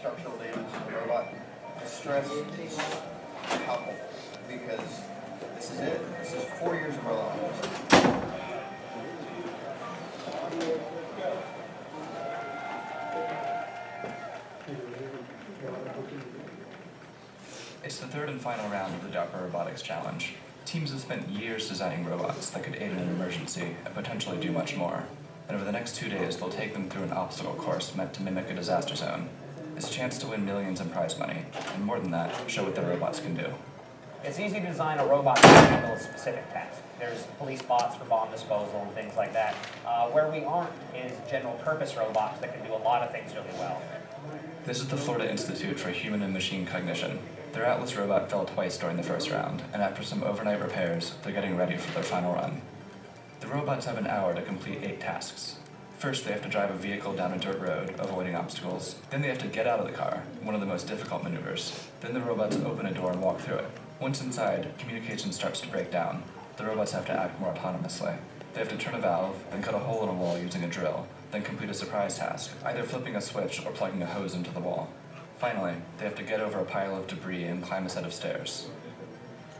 structural damage to the robot. The stress is palpable because this is it. This is 4 years of our lives. It's the third and final round of the DARPA Robotics Challenge. Teams have spent years designing robots that could aid in an emergency and potentially do much more. And over the next 2 days, they'll take them through an obstacle course meant to mimic a disaster zone. It's a chance to win millions in prize money, and more than that, show what the robots can do. It's easy to design a robot to handle a specific task. There's police bots for bomb disposal and things like that. Where we aren't is general purpose robots that can do a lot of things really well. This is the Florida Institute for Human and Machine Cognition. Their Atlas robot fell twice during the first round, and after some overnight repairs, they're getting ready for their final run. The robots have an hour to complete 8 tasks. First, they have to drive a vehicle down a dirt road, avoiding obstacles. Then they have to get out of the car, one of the most difficult maneuvers. Then the robots open a door and walk through it. Once inside, communication starts to break down. The robots have to act more autonomously. They have to turn a valve, then cut a hole in a wall using a drill, then complete a surprise task, either flipping a switch or plugging a hose into the wall. Finally, they have to get over a pile of debris and climb a set of stairs.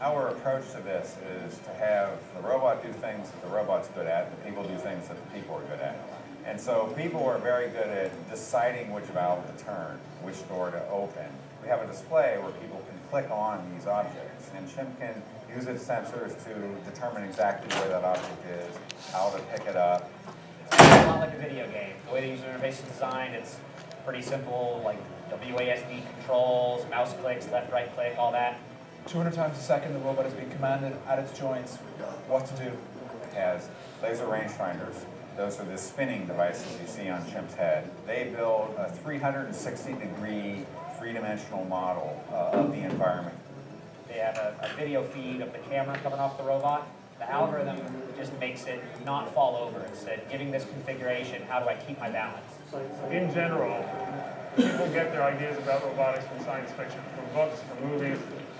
Our approach to this is to have the robot do things that the robot's good at, and the people do things that the people are good at. And so people are very good at deciding which valve to turn, which door to open. We have a display where people can click on these objects, and Chimp can use its sensors to determine exactly where that object is, how to pick it up. It's a lot like a video game. The way the user interface is designed, it's pretty simple, like WASD controls, mouse clicks, left, right click, all that. 200 times a second, the robot is being commanded at its joints what to do. It has laser rangefinders. Those are the spinning devices you see on Chimp's head. They build a 360-degree three-dimensional model of the environment. They have a video feed of the camera coming off the robot. The algorithm just makes it not fall over. Instead, giving this configuration, how do I keep my balance? In general, people get their ideas about robotics from science fiction, from books, from movies,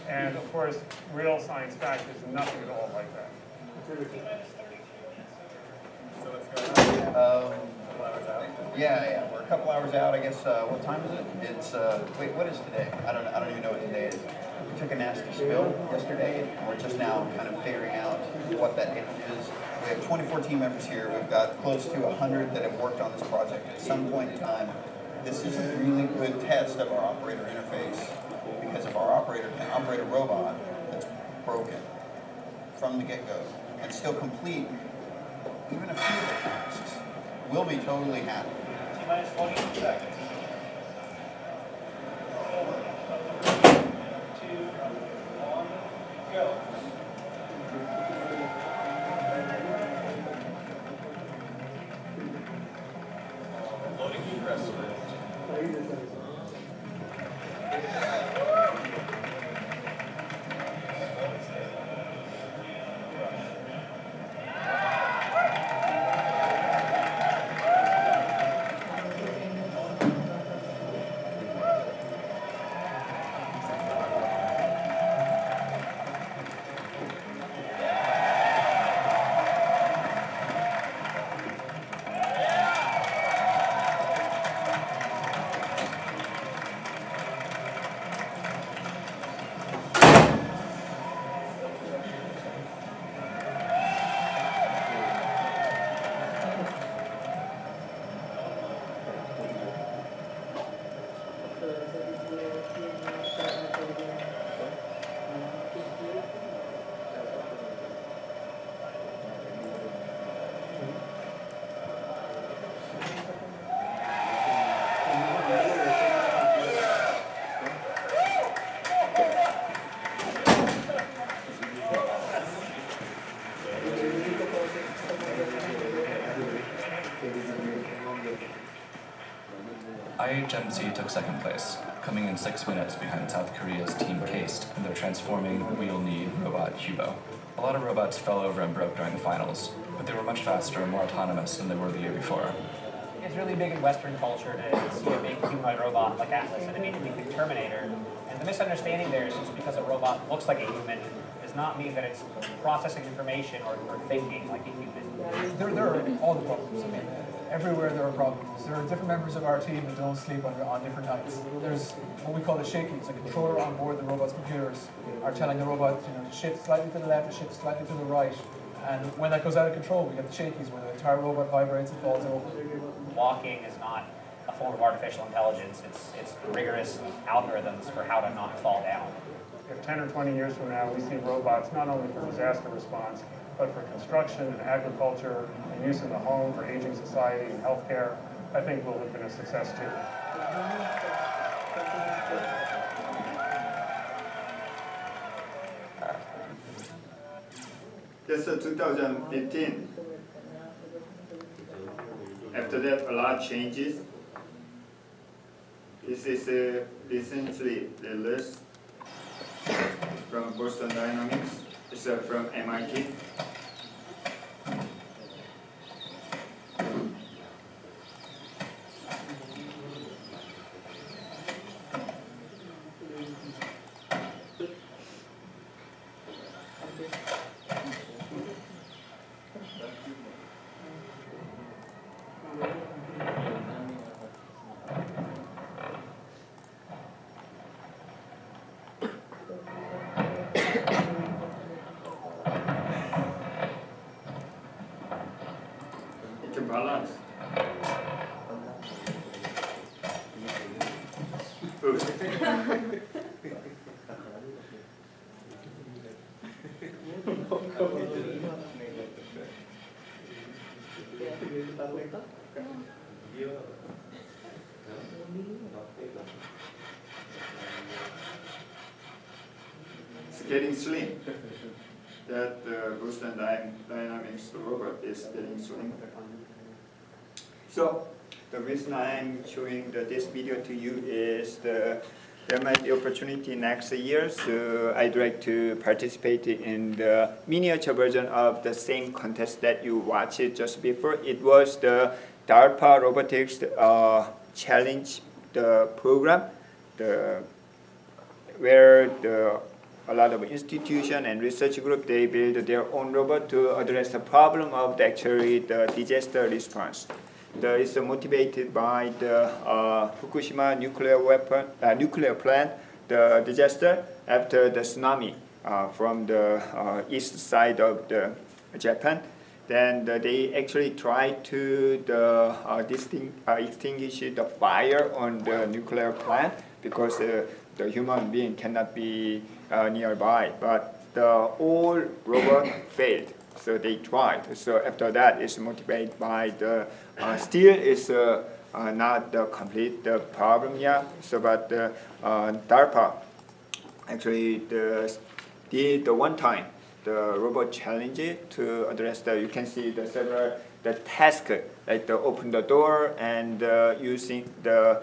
and of course, real science fact is nothing at all like that. Yeah, we're a couple hours out. I guess. What time is it? It's wait, what is today? I don't even know what today is. We took a nasty spill yesterday, and we're just now kind of figuring out what that damage is. We have 24 team members here. We've got close to 100 that have worked on this project at some point in time. This is a really good test of our operator interface, because if our operator can operate a robot that's broken from the get-go and still complete even a few of the tasks, we'll be totally happy. T-minus 20 seconds. IHMC took second place, coming in 6 minutes behind South Korea's Team CASTE and their transforming wheel-knee robot Hubo. A lot of robots fell over and broke during the finals, but they were much faster and more autonomous than they were the year before. It's really big in Western culture to see a big humanoid robot like Atlas and immediately think Terminator. And the misunderstanding there is just because a robot looks like a human does not mean that it's processing information or thinking like a human. There are all the problems. I mean, everywhere there are problems. There are different members of our team that don't sleep on different nights. There's what we call the shakies. A controller on board the robot's computers are telling the robot, to shift slightly to the left, to shift slightly to the right. And when that goes out of control, we get the shakies where the entire robot vibrates and falls over. Walking is not a form of artificial intelligence. It's rigorous algorithms for how to not fall down. If 10 or 20 years from now we see robots not only for disaster response, but for construction and agriculture and use in the home for aging society and healthcare, I think we'll have been a success too. That's 2015. After that, a lot changes. This is recently released from Boston Dynamics. It's from MIT. It can balance. Oops. It's getting slim. That Boston Dynamics robot is getting slim. So the reason I'm showing this video to you is there might be opportunity next year, so I'd like to participate in the miniature version of the same contest that you watched just before. It was the DARPA Robotics Challenge, the program, where a lot of institution and research group, they build their own robot to address the problem of the disaster response. It's motivated by the Fukushima nuclear plant, the disaster after the tsunami from the east side of the Japan. Then they actually tried to extinguish the fire on the nuclear plant because the human being cannot be nearby. But the whole robot failed. So they tried. So after that, it's motivated by the still is not the complete problem yet. So but DARPA actually did the one time the robot challenge to address you can see the several task like the open the door and using the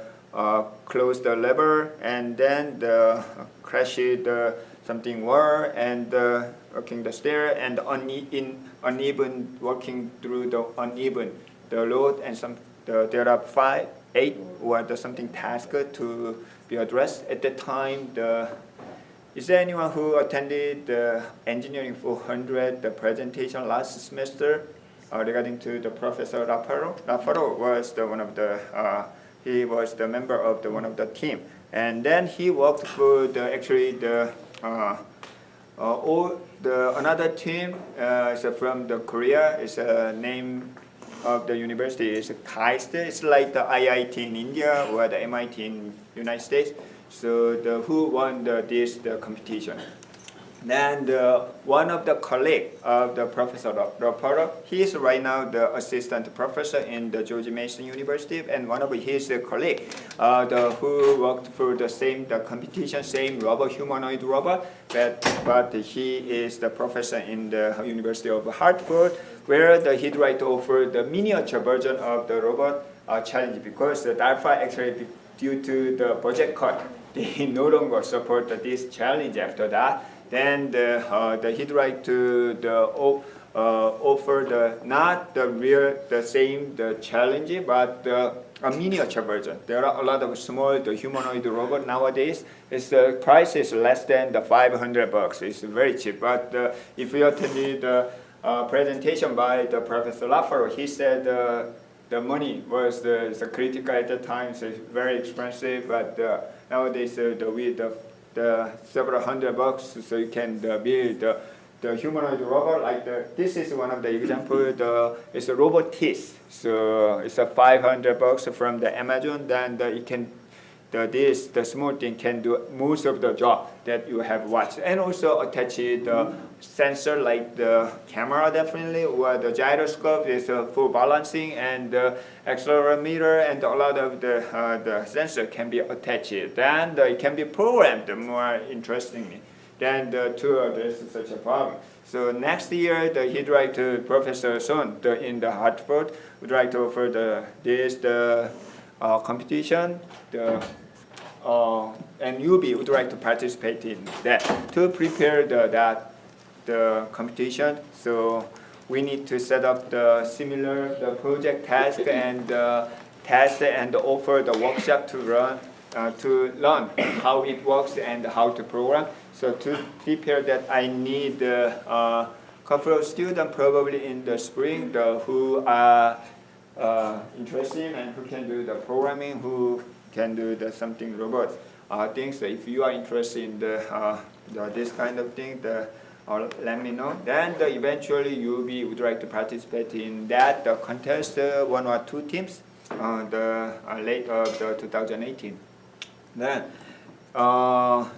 close the lever and then the crash something wall and working the stair and uneven working through the uneven the road and there are 8 or something task to be addressed at the time. Is there anyone who attended the Engineering 400 the presentation last semester regarding to the Professor Raffaro? Raffaro was one of the he was the member of one of the team, and then he worked for another team from the Korea. Is a name of the university is KAIST. It's like the IIT in India or the MIT in United States. So who won this competition? Then one of the colleagues of the Professor Raffaro, he is right now the assistant professor in the George Mason University, and one of his colleagues who worked for the competition, same robot, humanoid robot, but he is the professor in the University of Hartford, where he'd like to offer the miniature version of the robot challenge because the DARPA actually, due to the budget cut, they no longer support this challenge after that. Then he'd like to offer not the same challenge, but a miniature version. There are a lot of small humanoid robot nowadays. Its price is less than $500. It's very cheap. But if you attended the presentation by the Professor Raffaro, he said the money was so critical at the time, so it's very expensive. But nowadays, with the several $100, so you can build the humanoid robot. Like this is one of the examples. It's a robot teeth. So it's a $500 from the Amazon. Then it can. The small thing can do most of the job that you have watched, and also attach the sensor like the camera definitely, or the gyroscope is for balancing, and the accelerometer and a lot of the sensor can be attached. Then it can be programmed more interestingly. Then to address such a problem. So next year, he'd like to Professor Son in the Hartford would like to offer the competition. And UB would like to participate in that to prepare the competition. So we need to set up the project task and test and offer the workshop to learn how it works and how to program. So to prepare that, I need a couple of students probably in the spring who are interested and who can do the programming, who can do something robot things. So if you are interested in this kind of thing, let me know. Then eventually you would like to participate in that contest, 1 or 2 teams, late of 2018. Then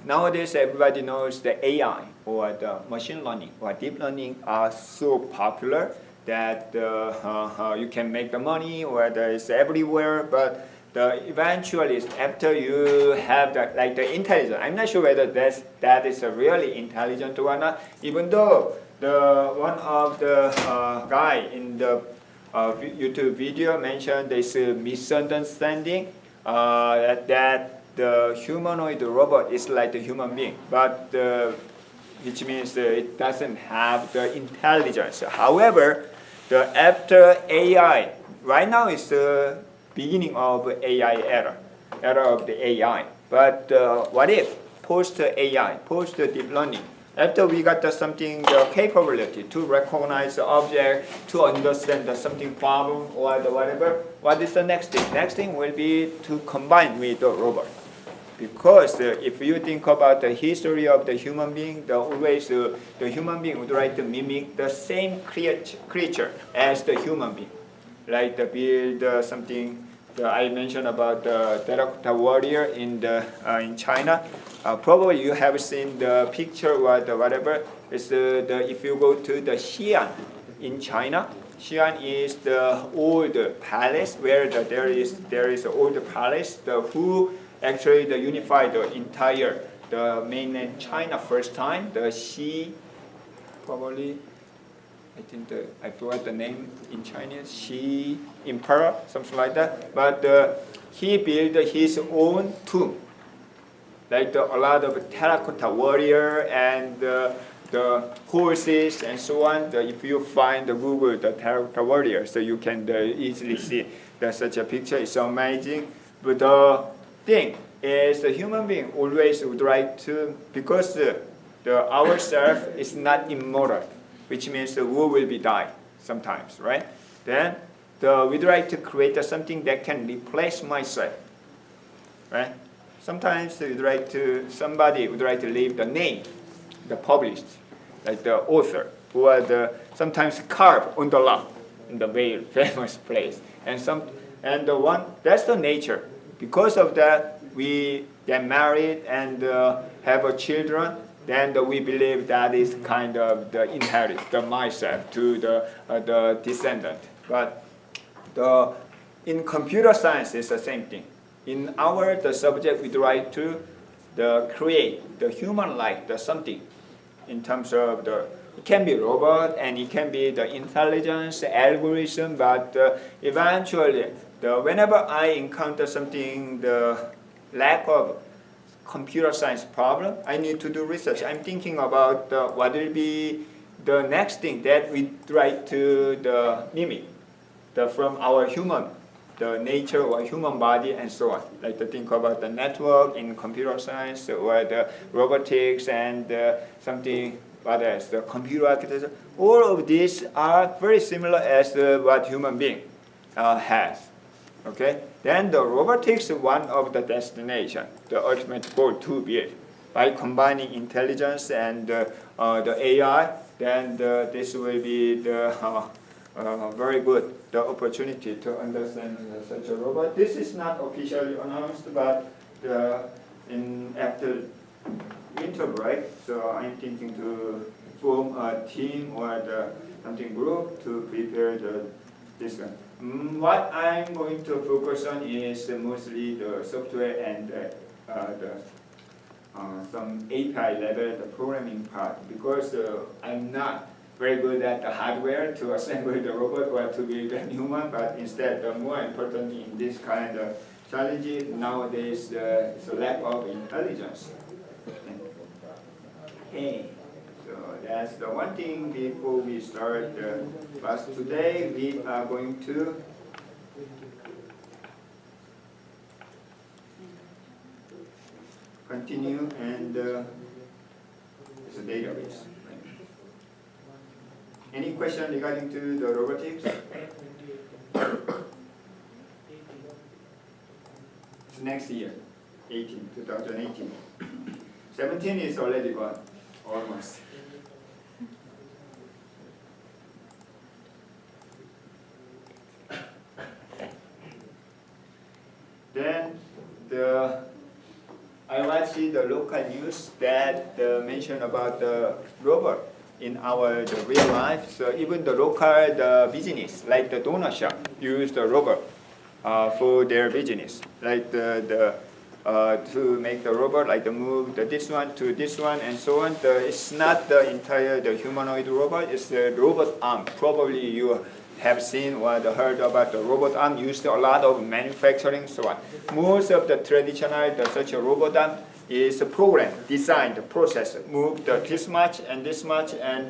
nowadays everybody knows the AI or the machine learning or deep learning are so popular that you can make the money or it's everywhere, but eventually after you have the intelligence, I'm not sure whether that is really intelligent or not, even though one of the guy in the YouTube video mentioned this misunderstanding that the humanoid robot is like the human being, but which means it doesn't have the intelligence. However, after AI, right now is the beginning of AI era of the AI. But what if post AI, post deep learning, after we got something the capability to recognize the object, to understand something problem or whatever, what is the next thing? Next thing will be to combine with the robot. Because if you think about the history of the human being, always the human being would like to mimic the same creature as the human being. Like build something I mentioned about the terracotta warrior in China. Probably you have seen the picture or whatever. It's if you go to the Xi'an in China, Xi'an is the old palace where there is an old palace who actually unified the entire mainland China first time. The Xi, probably, I think I forgot the name in Chinese, Xi Emperor, something like that. But he built his own tomb, like a lot of terracotta warrior and the horses and so on. If you find Google the terracotta warrior, so you can easily see such a picture. It's amazing. But the thing is, the human being always would like to, because our self is not immortal, which means we will be die sometimes, right? Then we'd like to create something that can replace myself, right? Sometimes somebody would like to leave the name, the published, like the author, or sometimes carved on the rock in the very famous place. And that's the nature. Because of that, we get married and have children. Then we believe that is kind of the inherit, the myself to the descendant. But in computer science, it's the same thing. In the subject, we try to create the human-like, something in terms of it can be robot and it can be the intelligence, algorithm, but eventually, whenever I encounter something, the lack of computer science problem, I need to do research. I'm thinking about what will be the next thing that we try to mimic from our the nature or human body and so on. Like to think about the network in computer science or the robotics and something, what else, the computer architecture. All of these are very similar as what human being. has. Okay, then the robotics is one of the destination, the ultimate goal to build. By combining intelligence and the AI, then this will be the very good the opportunity to understand such a robot. This is not officially announced, but after winter break, so I'm thinking to form a team or something group to prepare this one. What I'm going to focus on is mostly the software and some API level, the programming part, because I'm not very good at the hardware to assemble the robot or to build a new one, but instead more important in this kind of challenges nowadays is a lack of intelligence. Okay, so that's the one thing before we start the class today. We are going to continue and it's a database. Any question regarding to the robotics? It's next year, 2018. 17 is already gone, almost. Then I watched the local news that mentioned about the robot in our real life. So even the local business, like the donut shop, use the robot for their business, like to make the robot like move this one to this one and so on. It's not the entire humanoid robot. It's the robot arm. Probably you have seen or heard about the robot arm used a lot of manufacturing, so on. Most of the traditional such a robot arm is a program, designed, process, move this much, and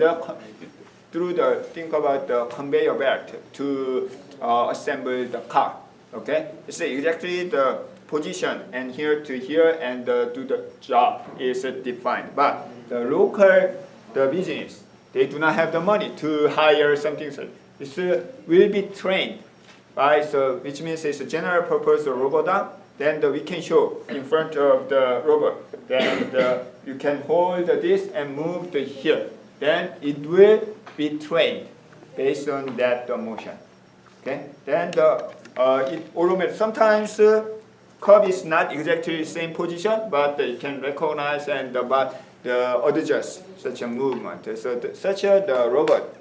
through think about the conveyor belt to assemble the car. Okay, it's exactly the position and here to here and do the job is defined. But the local business, they do not have the money to hire something. It will be trained by, which means it's a general purpose robot arm. Then we can show in front of the robot. Then you can hold this and move here. Then it will be trained based on that motion. Okay. Then it automatically sometimes curve is not exactly the same position, but it can recognize but adjust such a movement. So such the robot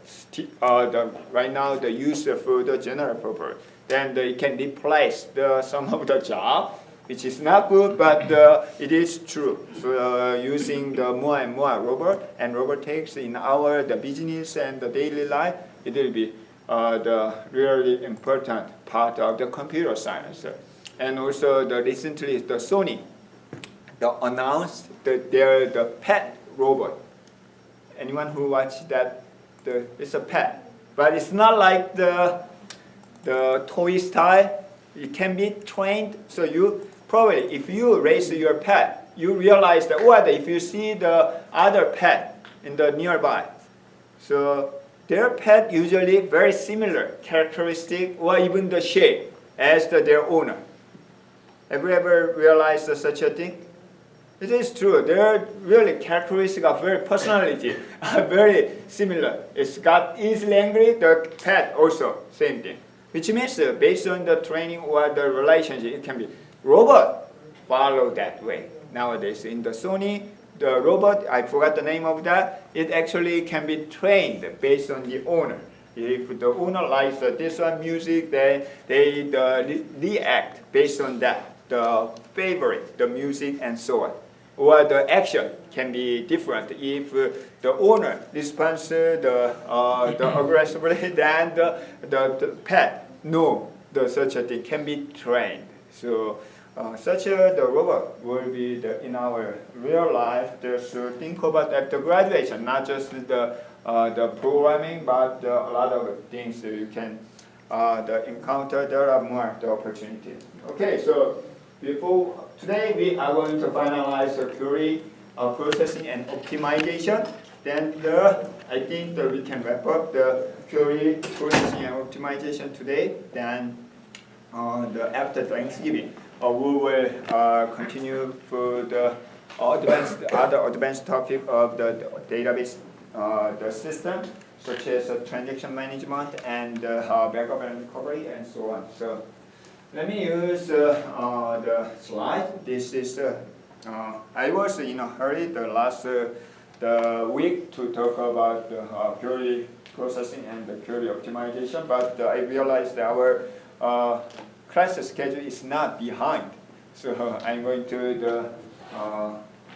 right now the use for the general purpose. Then it can replace some of the job, which is not good, but it is true. So using the more and more robot and robotics in our business and the daily life, it will be the really important part of the computer science. And also recently the Sony announced their pet robot. Anyone who watched that? It's a pet, but it's not like the toy style. It can be trained. So you probably, if you raise your pet, you realize that what if you see the other pet in the nearby. So their pet usually very similar characteristic or even the shape as their owner. Have you ever realized such a thing? It is true. Their really characteristic of very personality are very similar. It's got easily angry. The pet also same thing. Which means based on the training or the relationship, it can be robot follow that way. Nowadays in the Sony, the robot, I forgot the name of that, it actually can be trained based on the owner. If the owner likes this one music, then they react based on that, the favorite, the music and so on. Or the action can be different. If the owner responds the aggressively, then the pet no, such a thing can be trained. So such the robot will be in our real life. So think about at the graduation, not just the programming, but a lot of things that you can encounter. There are more opportunities. Okay, so today we are going to finalize the query processing and optimization. Then I think that we can wrap up the query processing and optimization today. Then after Thanksgiving. We will continue for the other advanced topic of the database, the system, such as transaction management and backup and recovery and so on. So let me use the slide. This is I was in a hurry the last the week to talk about the query processing and the query optimization, but I realized our class schedule is not behind. So I'm going to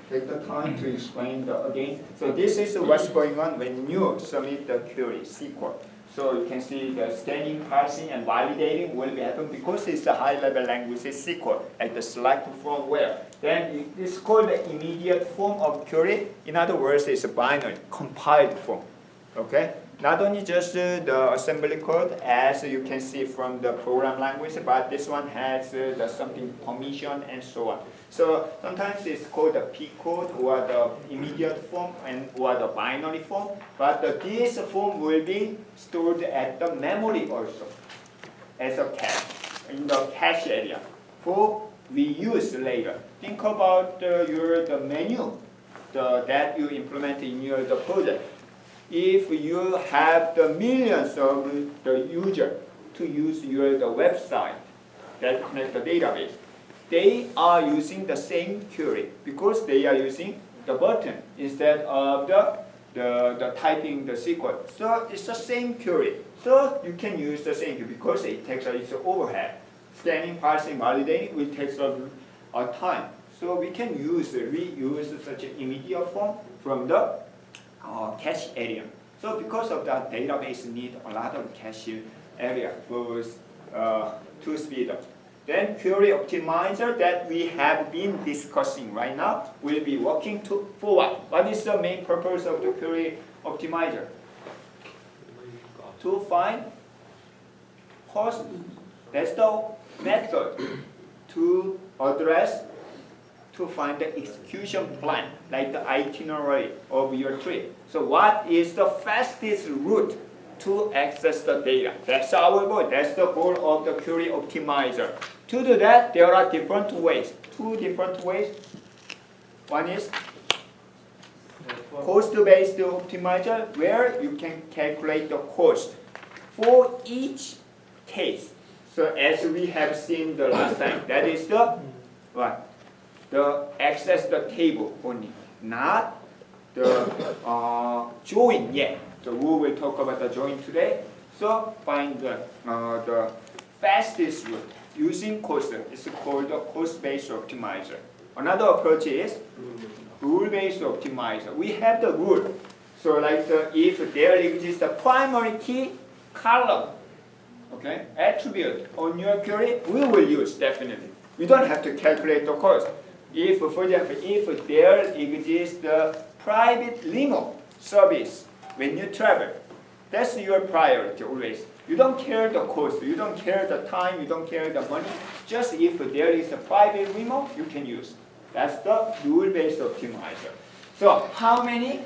take the time to explain again. So this is what's going on when you submit the query SQL. So you can see the scanning, parsing, and validating will be happen because it's a high-level language, it's SQL, like the select from where. Then it's called the immediate form of query. In other words, it's a binary, compiled form. Okay? Not only just the assembly code, as you can see from the program language, but this one has the something permission and so on. So sometimes it's called the P code or the immediate form or the binary form, but this form will be stored at the memory also as a cache, in the cache area for reuse later. Think about the menu that you implement in your project. If you have the millions of the user to use the website that connect the database, they are using the same query because they are using the button instead of the typing the SQL. So it's the same query. So you can use the same query because it takes its overhead. Scanning, parsing, validating will take a time. So we can reuse such an immediate form from the cache area. So because of that, database need a lot of cache area to speed up. Then query optimizer that we have been discussing right now will be working for what? What is the main purpose of the query optimizer? To find cost. That's the method to address, to find the execution plan, like the itinerary of your trip. So what is the fastest route to access the data? That's our goal. That's the goal of the query optimizer. To do that, there are different ways. Two different ways. One is cost-based optimizer, where you can calculate the cost for each case. So as we have seen the last time, that is the what? The access the table only, not the join yet. So we will talk about the join today. So find the fastest route using cost. It's called the cost-based optimizer. Another approach is rule-based optimizer. We have the rule. So like if there exists a primary key column, okay, attribute on your query, we will use definitely. We don't have to calculate the cost. If, for example, if there exists the private limo service when you travel, that's your priority always. You don't care the cost, you don't care the time, you don't care the money. Just if there is a private limo, you can use. That's the rule-based optimizer. So how many?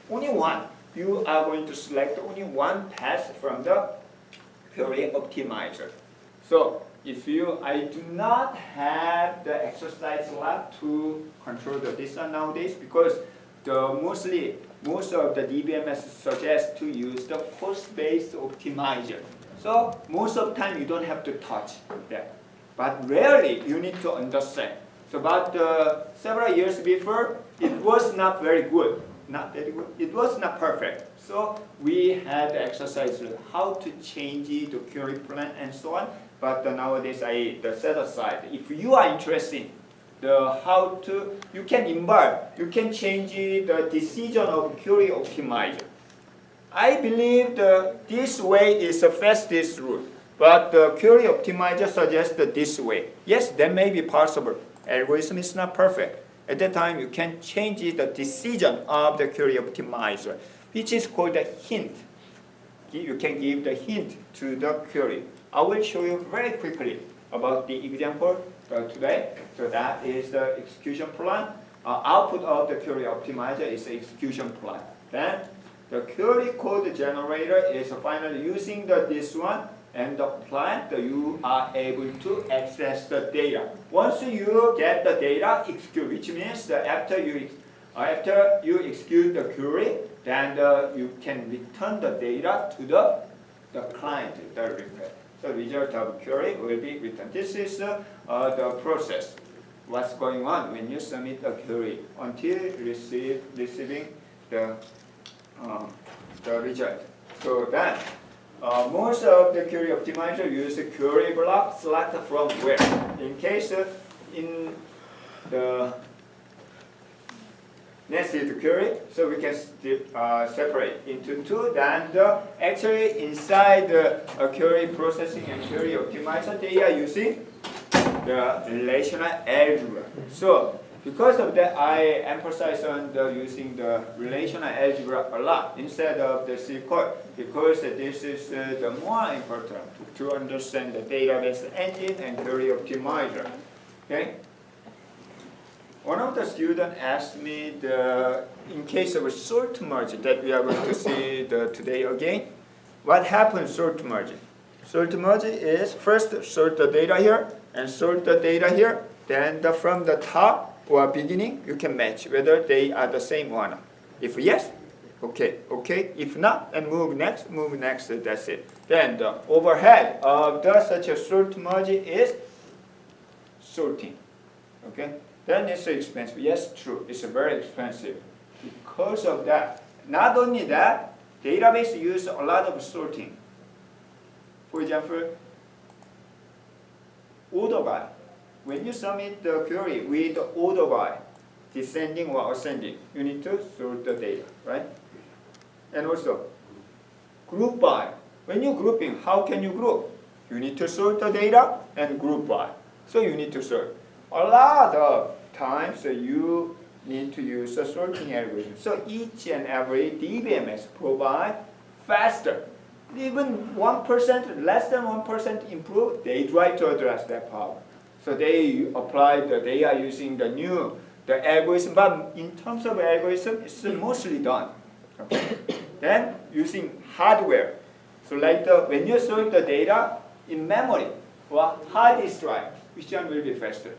Only one. You are going to select only one path from the query optimizer. So if I do not have the exercise lab to control the distance nowadays because most of the DBMS suggest to use the cost-based optimizer. So most of the time you don't have to touch that. But rarely you need to understand. So about several years before, it was not very good. Not very good. It was not perfect. So we had the exercise how to change the query plan and so on. But nowadays I set aside. If you are interested, you can involve, you can change the decision of query optimizer. I believe this way is the fastest route, but the query optimizer suggests this way. Yes, that may be possible. Algorithm is not perfect. At that time, you can change the decision of the query optimizer, which is called a hint. You can give the hint to the query. I will show you very quickly about the example today. So that is the execution plan. Output of the query optimizer is the execution plan. Then the query code generator is finally using this one and the plant, you are able to access the data. Once you get the data, execute, which means that after you execute the query, then you can return the data to the client, the request. So result of query will be returned. This is the process. What's going on when you submit a query until receiving the result. So then, most of the query optimizer use the query block select from where. In case in the nested query, so we can separate into two. Then actually inside the query processing and query optimizer, they are using the relational algebra. So because of that, I emphasize on using the relational algebra a lot instead of the C code, because this is the more important to understand the database engine and query optimizer. Okay. One of the students asked me in case of a sort merge that we are going to see today again, what happens sort merge? Sort merge is first sort the data here and sort the data here. Then from the top or beginning, you can match whether they are the same or not. If yes, okay. If not, then move next, that's it. Then the overhead of such a sort merge is sorting. Okay. Then it's expensive. Yes, true. It's very expensive. Because of that, not only that, database use a lot of sorting. For example, order by. When you submit the query with order by, descending or ascending, you need to sort the data, right? And also, group by. When you're grouping, how can you group? You need to sort the data and group by. So you need to sort. A lot of times you need to use a sorting algorithm. So each and every DBMS provide faster. Even 1%, less than 1% improve, they try to address that problem. So they are using the algorithm, but in terms of algorithm, it's mostly done. Okay. Then using hardware. So like when you sort the data in memory or hard disk drive, which one will be faster?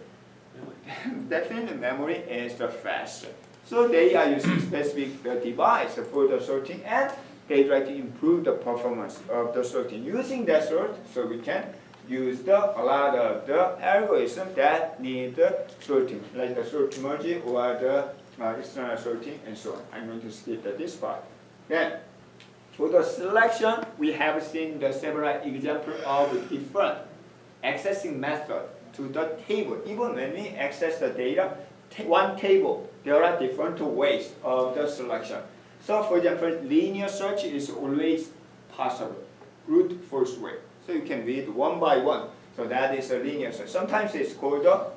Definitely memory is the faster. So they are using specific device for the sorting, and they try to improve the performance of the sorting. Using that sort, so we can use a lot of the algorithm that need the sorting, like the sort merge or the external sorting and so on. I'm going to skip this part. Then, for the selection, we have seen the several examples of different accessing method to the table. Even when we access the data, one table, there are different ways of the selection. So for example, linear search is always possible, brute force way. So you can read one by one. So that is a linear search. Sometimes it's called a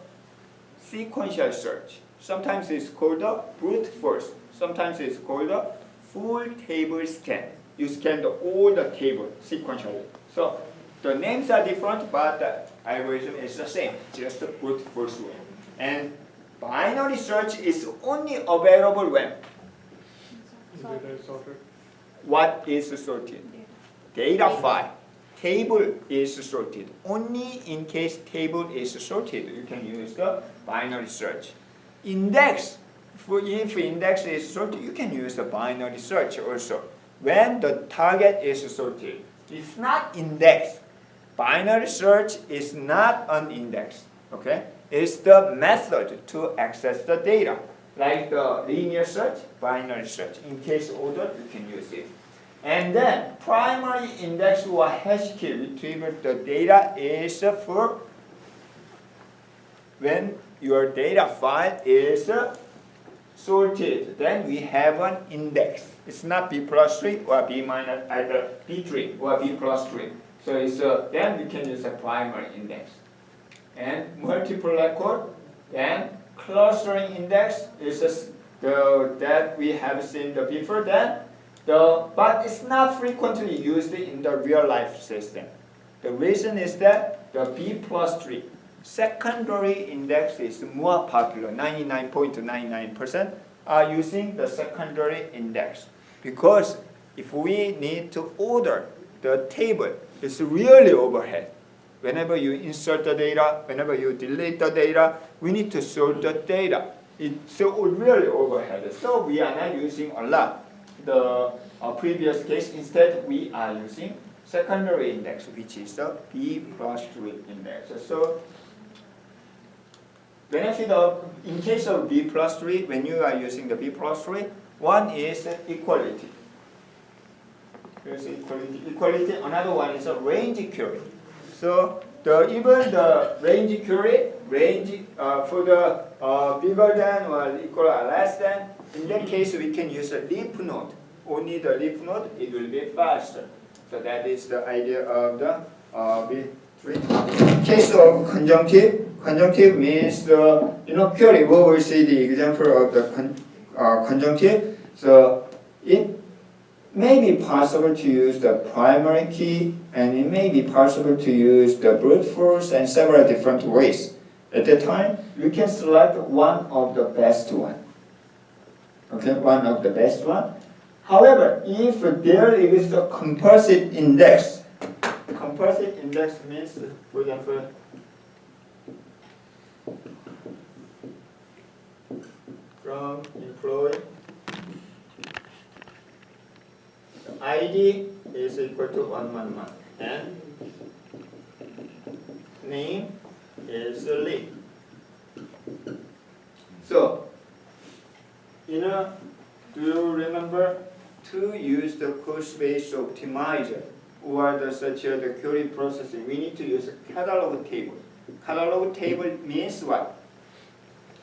sequential search. Sometimes it's called a brute force. Sometimes it's called a full table scan. You scan all the table sequentially. So the names are different, but the algorithm is the same, just a brute force way. And binary search is only available when? What is sorted? Data file. Table is sorted. Only in case table is sorted, you can use the binary search. Index. If index is sorted, you can use the binary search also. When the target is sorted, it's not indexed. Binary search is not an index. Okay? It's the method to access the data. Like the linear search, binary search. In case order, you can use it. And then primary index or hash key retrieval the data is for when your data file is sorted. Then we have an index. It's not B plus 3 or B minus, either B3 or B plus 3. So it's then we can use a primary index. And multiple record, then clustering index is that we have seen before then. But it's not frequently used in the real life system. The reason is that the B plus 3 secondary index is more popular. 99.99% are using the secondary index. Because if we need to order the table it's really overhead. Whenever you insert the data, whenever you delete the data, we need to sort the data. It's so really overhead. So we are not using a lot the previous case. Instead, we are using secondary index, which is the B+3 index. So benefit of, in case of B+3, when you are using the B+3, one is equality. Here's equality. Another one is a range query. So even the range query, for the bigger than or equal or less than, in that case we can use a leaf node. Only the leaf node, it will be faster. So that is the idea of the B3. Case of conjunctive. Conjunctive means the query. We will see the example of the conjunctive. So it may be possible to use the primary key, and it may be possible to use the brute force and several different ways. At that time, you can select one of the best one. Okay, one of the best one. However, if there is a composite index means, for example, from employee, the ID is equal to 111 and name is Lee. So, do you remember to use the code-based optimizer or the query processing? We need to use a catalog table. Catalog table means what?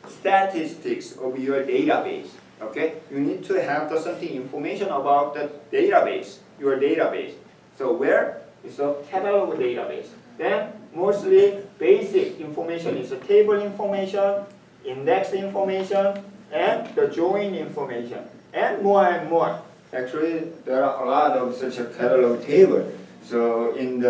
Statistics of your database. Okay, you need to have something information about the database, your database. So where is a catalog database? Then mostly basic information is a table information, index information, and the join information, and more and more. Actually, there are a lot of such a catalog table. So in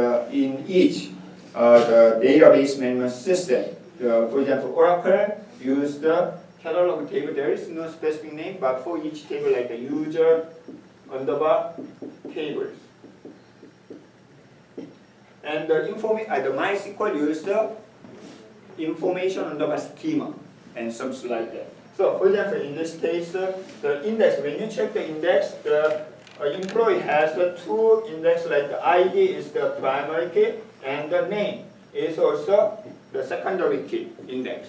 each the database management system, for example, Oracle use the catalog table. There is no specific name, but for each table, like the user underbar tables. And the MySQL use the information underbar schema and something like that. So, for example, in this case, the index, when you check the index, the employee has two index, like the ID is the primary key, and the name is also the secondary key index.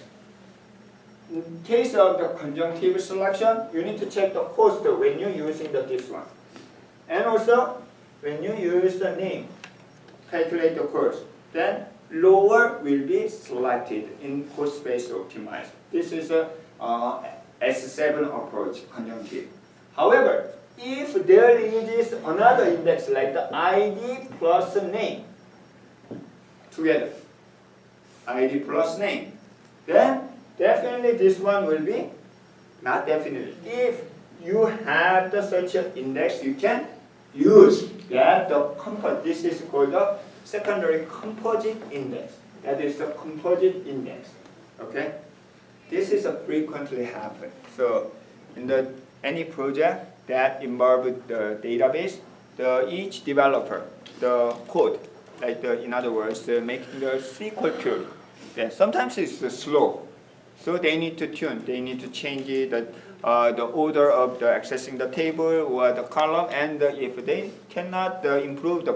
In case of the conjunctive selection, you need to check the cost when you're using this one. And also, when you use the name, calculate the cost, then lower will be selected in cost-based optimizer. This is a S7 approach, conjunctive. However, if there is another index like the ID plus name together, ID plus name, then definitely this one will be, not definitely. If you have such an index, you can use that. This is called the secondary composite index. That is the composite index. Okay? This is a frequently happen. So in any project that involves the database, each developer, the code, like in other words, making the SQL query, then sometimes it's slow. So they need to tune, they need to change it, the order of accessing the table or the column, and if they cannot improve the